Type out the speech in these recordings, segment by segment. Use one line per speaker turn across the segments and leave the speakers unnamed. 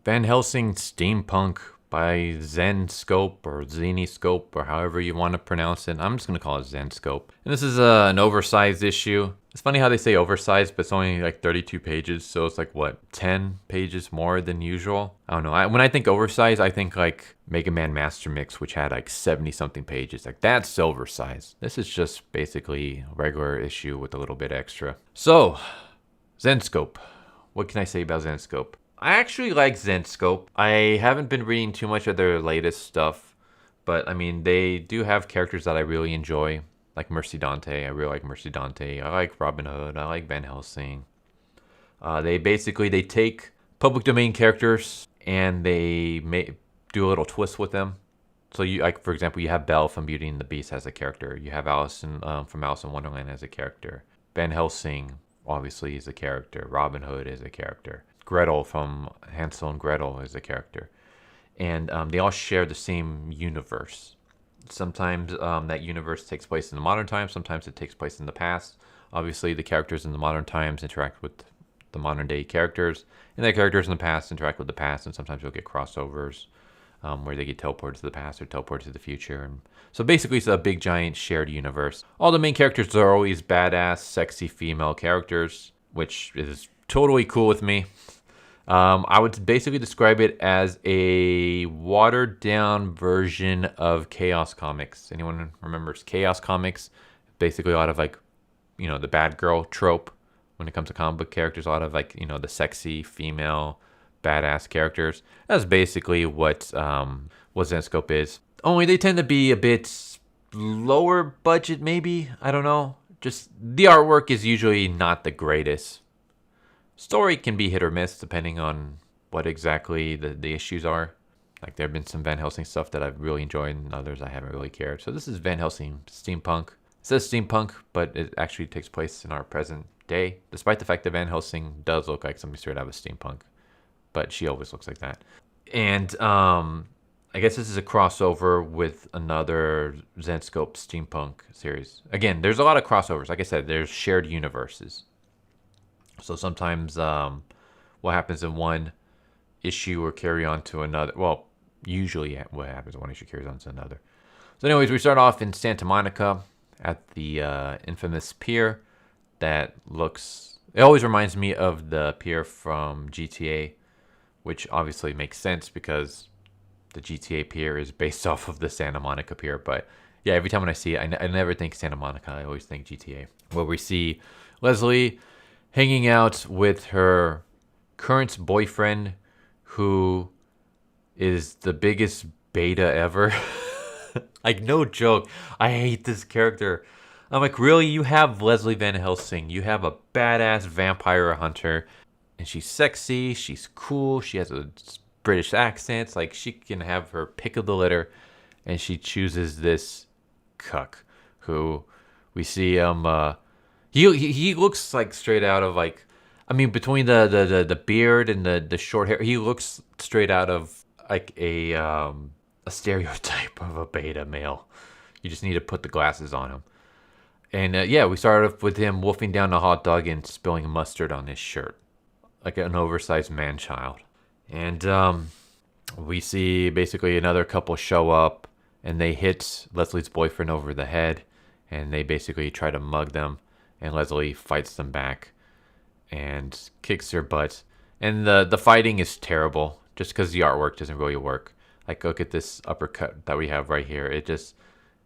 Van Helsing Steampunk by Zenescope or Zenescope or however you want to pronounce it. I'm just going to call it Zenescope. And this is an oversized issue. It's funny how they say oversized, but it's only like 32 pages. So it's like, what, 10 pages more than usual? I don't know. When I think oversized, I think like Mega Man Master Mix, which had like 70 something pages. Like that's oversized. This is just basically a regular issue with a little bit extra. So, Zenescope. What can I say about Zenescope? I actually like Zenescope. I haven't been reading too much of their latest stuff, but I mean, they do have characters that I really enjoy, like Mercy Dante. I really like Mercy Dante. I like Robin Hood. I like Van Helsing. They take public domain characters and they do a little twist with them. So you like, for example, you have Belle from Beauty and the Beast as a character. You have Allison from Alice in Wonderland as a character. Van Helsing obviously is a character. Robin Hood is a character. Gretel from Hansel and Gretel is a character. And they all share the same universe. Sometimes that universe takes place in the modern times, sometimes it takes place in the past. Obviously, the characters in the modern times interact with the modern day characters, and the characters in the past interact with the past, and sometimes you'll get crossovers where they get teleported to the past or teleported to the future. And so basically, it's a big, giant shared universe. All the main characters are always badass, sexy female characters, which is totally cool with me. I would basically describe it as a watered down version of Chaos Comics. Anyone remembers Chaos Comics? Basically a lot of like, the bad girl trope when it comes to comic book characters. A lot of like, the sexy female badass characters. That's basically what Zenescope is. Only they tend to be a bit lower budget maybe. I don't know. Just the artwork is usually not the greatest. Story can be hit or miss depending on what exactly the issues are. Like there have been some Van Helsing stuff that I've really enjoyed and others I haven't really cared. So this is Van Helsing Steampunk. It says steampunk, but it actually takes place in our present day, despite the fact that Van Helsing does look like somebody straight out of steampunk. But she always looks like that. And I guess this is a crossover with another Zenescope Steampunk series. Again, there's a lot of crossovers. Like I said, there's shared universes. So sometimes what happens in one issue will carry on to another. Well, usually what happens in one issue carries on to another. So anyways, we start off in Santa Monica at the infamous pier that looks... It always reminds me of the pier from GTA, which obviously makes sense because the GTA pier is based off of the Santa Monica pier. But yeah, every time when I see it, I never think Santa Monica. I always think GTA. Where we see Leslie hanging out with her current boyfriend, who is the biggest beta ever. Like, no joke. I hate this character. I'm like, really? You have Leslie Van Helsing. You have a badass vampire hunter. And she's sexy. She's cool. She has a British accent. It's like, she can have her pick of the litter. And she chooses this cuck who we see him... He looks like straight out of like, I mean, between the beard and the short hair, he looks straight out of like a stereotype of a beta male. You just need to put the glasses on him. And yeah, we started off with him wolfing down a hot dog and spilling mustard on his shirt, like an oversized man-child. And we see basically another couple show up, and they hit Leslie's boyfriend over the head, and they basically try to mug them. And Leslie fights them back and kicks their butt. And the fighting is terrible just because the artwork doesn't really work. Like, look at this uppercut that we have right here. It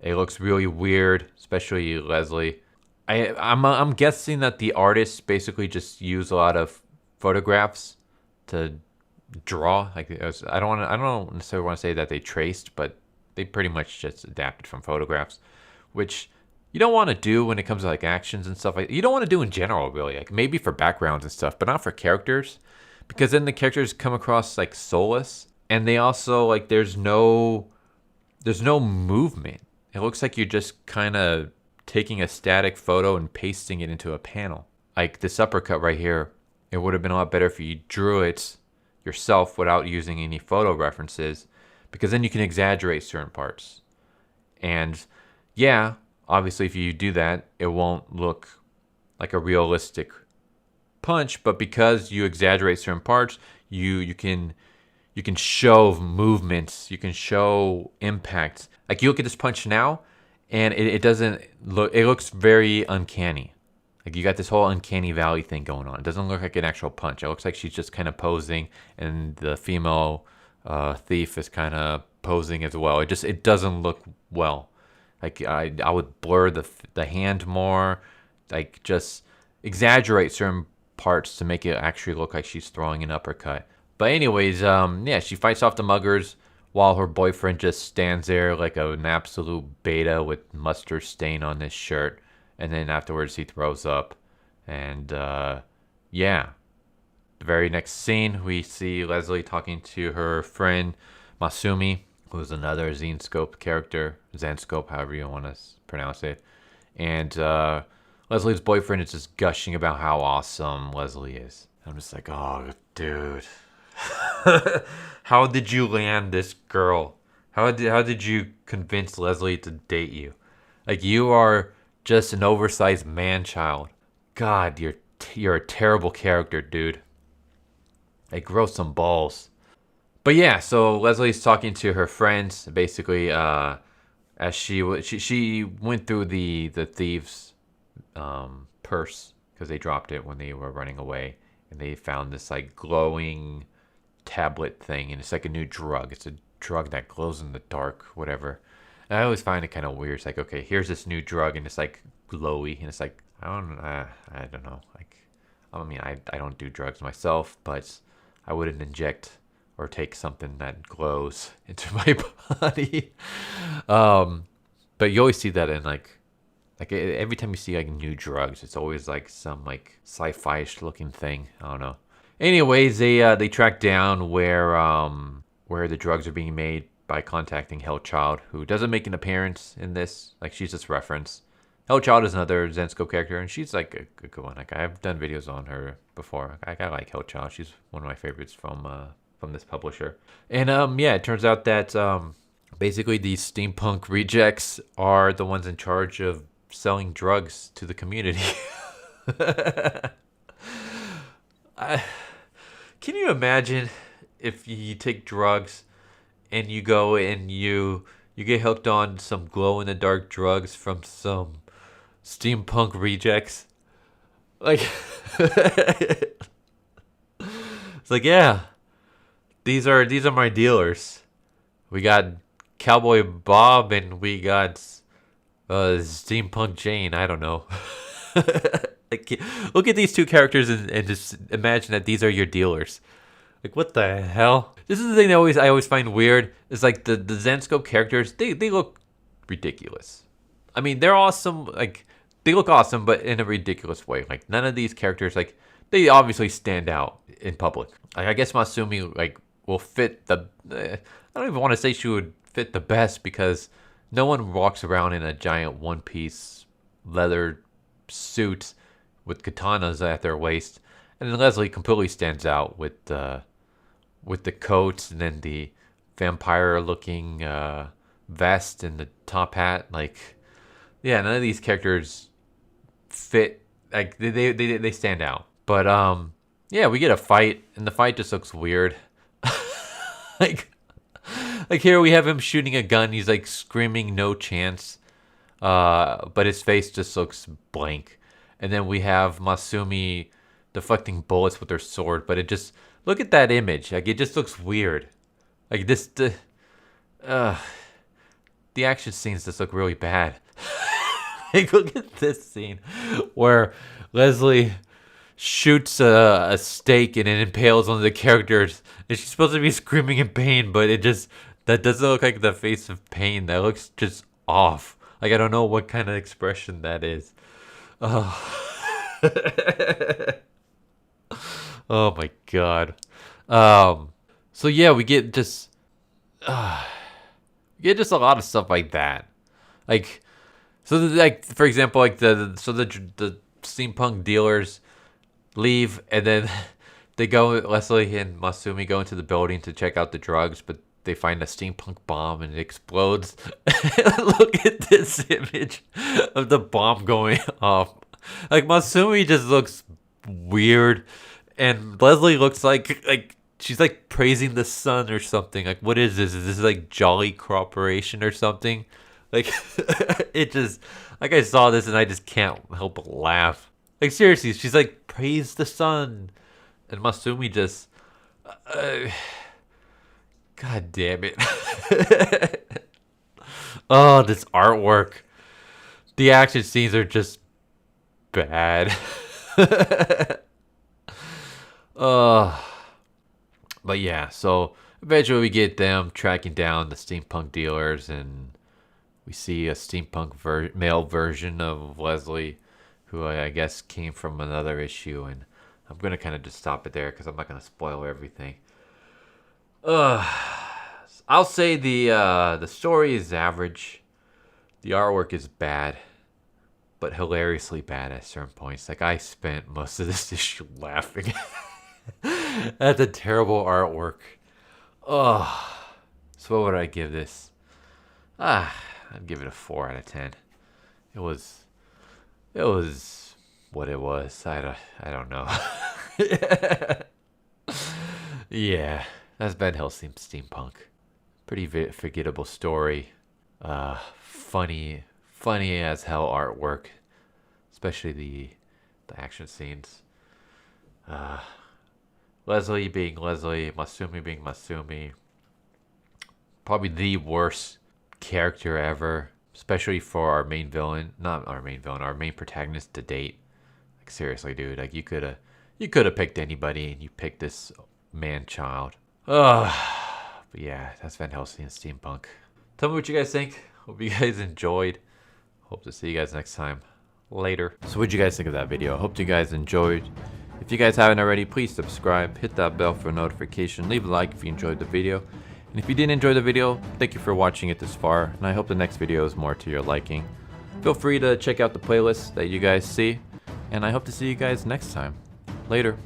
looks really weird, especially Leslie. I'm guessing that the artists basically just use a lot of photographs to draw. Like, I don't necessarily want to say that they traced, but they pretty much just adapted from photographs, which you don't want to do when it comes to like actions and stuff. Like, you don't want to do in general, really. Like maybe for backgrounds and stuff, but not for characters, because then the characters come across like soulless, and they also like there's no movement. It looks like you're just kind of taking a static photo and pasting it into a panel. Like this uppercut right here, it would have been a lot better if you drew it yourself without using any photo references, because then you can exaggerate certain parts. And yeah, obviously, if you do that, it won't look like a realistic punch. But because you exaggerate certain parts, you can you can show movements, you can show impacts. Like you look at this punch now, and it doesn't look. It looks very uncanny. Like you got this whole uncanny valley thing going on. It doesn't look like an actual punch. It looks like she's just kind of posing, and the female thief is kind of posing as well. It doesn't look well. Like I would blur the hand more, like just exaggerate certain parts to make it actually look like she's throwing an uppercut. But anyways, yeah, she fights off the muggers while her boyfriend just stands there like an absolute beta with mustard stain on his shirt. And then afterwards he throws up. And yeah, the very next scene we see Leslie talking to her friend Masumi, who's another Zenescope character. Zenescope, however you want to pronounce it. And Leslie's boyfriend is just gushing about how awesome Leslie is. I'm just like, oh, dude. How did you land this girl? How did you convince Leslie to date you? Like, you are just an oversized man-child. God, you're a terrible character, dude. Like, grow some balls. But yeah, so Leslie's talking to her friends, basically, as she went through the thieves' purse because they dropped it when they were running away, and they found this like glowing tablet thing, and it's like a new drug. It's a drug that glows in the dark, whatever. And I always find it kind of weird. It's like, okay, here's this new drug, and it's like glowy, and it's like I don't know. Like, I mean, I don't do drugs myself, but I wouldn't inject or take something that glows into my body. But you always see that in like every time you see like new drugs, it's always like some like sci-fi-ish looking thing. I don't know. Anyways, they track down where the drugs are being made by contacting Hellchild, who doesn't make an appearance in this. Like, she's just referenced. Hellchild is another Zenescope character, and she's like a good one. Like, I've done videos on her before. I like Hellchild. She's one of my favorites from this publisher. And yeah, it turns out that basically these Steampunk Rejects are the ones in charge of selling drugs to the community. Can you imagine if you take drugs and you go and you get hooked on some glow-in-the-dark drugs from some Steampunk Rejects? Like, it's like, yeah, these are my dealers. We got Cowboy Bob and we got Steampunk Jane. I don't know. Like, look at these two characters and just imagine that these are your dealers. Like, what the hell? This is the thing that I always find weird. Is like the Zenescope characters, they look ridiculous. I mean, they're awesome. Like, they look awesome, but in a ridiculous way. Like, none of these characters, like, they obviously stand out in public. Like, I guess Masumi, like, will fit the... I don't even want to say she would fit the best, because no one walks around in a giant one-piece leather suit with katanas at their waist. And then Leslie completely stands out with the coat and then the vampire-looking vest and the top hat. Like, yeah, none of these characters fit. Like, they stand out. But yeah, we get a fight, and the fight just looks weird. like here we have him shooting a gun. He's like screaming, "No chance!" But his face just looks blank. And then we have Masumi deflecting bullets with her sword, but it just, look at that image. Like, it just looks weird. Like, the action scenes just look really bad. Like, look at this scene where Leslie shoots a stake and it impales on the characters, and she's supposed to be screaming in pain, but that doesn't look like the face of pain. That looks just off. Like, I don't know what kind of expression that is. Oh. Oh my god. So yeah, we get just a lot of stuff like that. Like, so like, for example, like the steampunk dealers leave, and then Leslie and Masumi go into the building to check out the drugs, but they find a steampunk bomb and it explodes. Look at this image of the bomb going off. Like, Masumi just looks weird, and Leslie looks like she's like praising the sun or something. Like, what is this? Is this like Jolly Corporation or something? Like, it just, like, I saw this and I just can't help but laugh. Like, seriously, she's like, praise the sun. And Masumi just, God damn it. Oh, this artwork. The action scenes are just bad. But yeah, so eventually we get them tracking down the steampunk dealers, and we see a steampunk male version of Leslie, who I guess came from another issue, and I'm gonna kind of just stop it there because I'm not gonna spoil everything. I'll say the story is average. The artwork is bad, but hilariously bad at certain points. Like, I spent most of this issue laughing at the terrible artwork. Oh, so what would I give this? I'd give it a 4 out of 10. It was what it was. I don't know. Yeah, that's Van Helsing Steampunk. Pretty forgettable story. Funny as hell artwork, especially the action scenes. Leslie being Leslie, Masumi being Masumi. Probably the worst character ever, especially for our main villain. Not our main villain, our main protagonist to date. Like, seriously, dude. Like, you could have picked anybody, and you picked this man-child. But yeah, that's Van Helsing and Steampunk. Tell me what you guys think. Hope you guys enjoyed. Hope to see you guys next time. Later. So what'd you guys think of that video? I hope you guys enjoyed. If you guys haven't already, please subscribe, hit that bell for notification, leave a like if you enjoyed the video. And if you didn't enjoy the video, thank you for watching it this far, and I hope the next video is more to your liking. Feel free to check out the playlist that you guys see, and I hope to see you guys next time. Later.